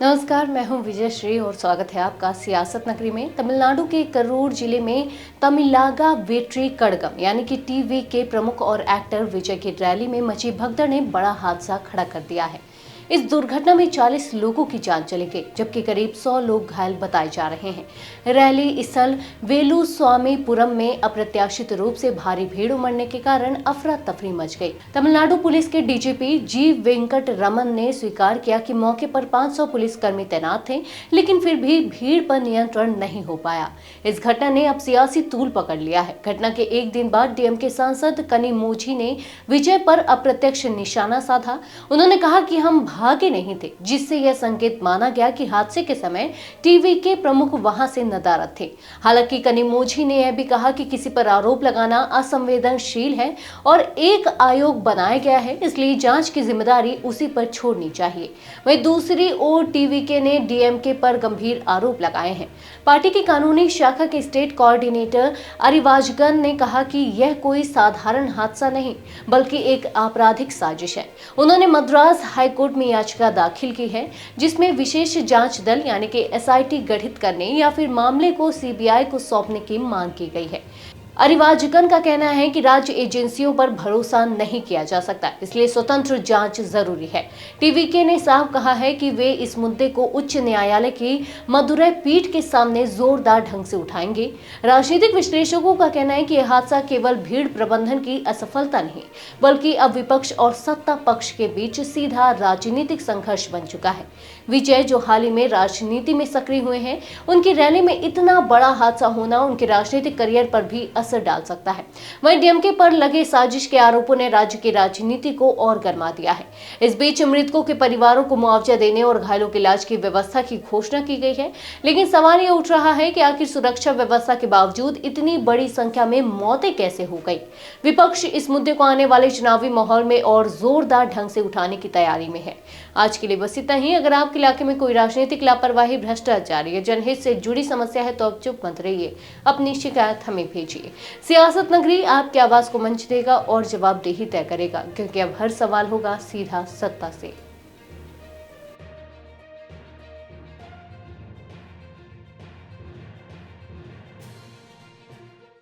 नमस्कार, मैं हूं विजय श्री और स्वागत है आपका सियासत नगरी में। तमिलनाडु के करूर जिले में तमिलागा वेट्री कड़गम यानी कि टीवी के प्रमुख और एक्टर विजय की रैली में मची भगदड़ ने बड़ा हादसा खड़ा कर दिया है। इस दुर्घटना में 40 लोगों की जान चली गई, जबकि करीब 100 लोग घायल बताए जा रहे हैं। रैली स्थल वेलुस्वामीपुरम में अप्रत्याशित रूप से भारी भीड़ उमड़ने के कारण अफरा तफरी मच गई। तमिलनाडु पुलिस के डीजीपी जी वेंकट रमन ने स्वीकार किया कि मौके पर 500 पुलिसकर्मी तैनात थे, लेकिन फिर भी भीड़ पर नियंत्रण नहीं हो पाया। इस घटना ने अब सियासी तूल पकड़ लिया है। घटना के एक दिन बाद डीएमके सांसद कनिमोझी ने विजय पर अप्रत्यक्ष निशाना साधा। उन्होंने कहा कि हम भागे नहीं थे, जिससे यह संकेत माना गया कि हादसे के समय टीवी के प्रमुख वहां से नदारद थे। हालांकि कनिमोझी ने यह भी कहा कि किसी पर आरोप लगाना असंवेदनशील है और एक आयोग बनाया गया है, इसलिए जांच की जिम्मेदारी उसी पर छोड़नी चाहिए। वहीं दूसरी ओर टीवीके ने डीएमके पर गंभीर आरोप लगाए हैं। पार्टी की कानूनी शाखा के स्टेट कोऑर्डिनेटर अरिवाजगन ने कहा कि यह कोई साधारण हादसा नहीं, बल्कि एक आपराधिक साजिश है। उन्होंने मद्रास हाईकोर्ट में याचिका दाखिल की है, जिसमें विशेष जांच दल यानी कि एसआईटी गठित करने या फिर मामले को सीबीआई को सौंपने की मांग की गई है। अरिवाजगन का कहना है कि राज्य एजेंसियों पर भरोसा नहीं किया जा सकता, इसलिए स्वतंत्र जांच जरूरी है। टीवीके ने साफ कहा है कि वे इस मुद्दे को उच्च न्यायालय की मदुरै पीठ के सामने जोरदार ढंग से उठाएंगे। राजनीतिक विश्लेषकों का कहना है कि यह हादसा केवल भीड़ प्रबंधन की असफलता नहीं, बल्कि अब विपक्ष और सत्ता पक्ष के बीच सीधा राजनीतिक संघर्ष बन चुका है। विजय, जो हाल ही में राजनीति में सक्रिय हुए हैं, उनकी रैली में इतना बड़ा हादसा होना उनके राजनीतिक करियर पर भी असर डाल सकता है। वहीं डीएमके पर लगे साजिश के आरोपों ने राज्य की राजनीति को और गर्मा दिया है। इस बीच मृतकों के परिवारों को मुआवजा देने और घायलों के इलाज की व्यवस्था की घोषणा की गई है, लेकिन सवाल ये उठ रहा है कि आखिर सुरक्षा व्यवस्था के बावजूद इतनी बड़ी संख्या में मौतें कैसे हो गई। विपक्ष इस मुद्दे को आने वाले चुनावी माहौल में और जोरदार ढंग से उठाने की तैयारी में है। आज के लिए बस इतना ही। अगर आपके इलाके में कोई राजनीतिक लापरवाही, भ्रष्टाचार या जनहित से जुड़ी समस्या है तो आप चुप मत रहिए, अपनी शिकायत हमें भेजिए। सियासत नगरी आपकी आवाज को मंच देगा और जवाबदेही तय करेगा, क्योंकि अब हर सवाल होगा सीधा सत्ता से।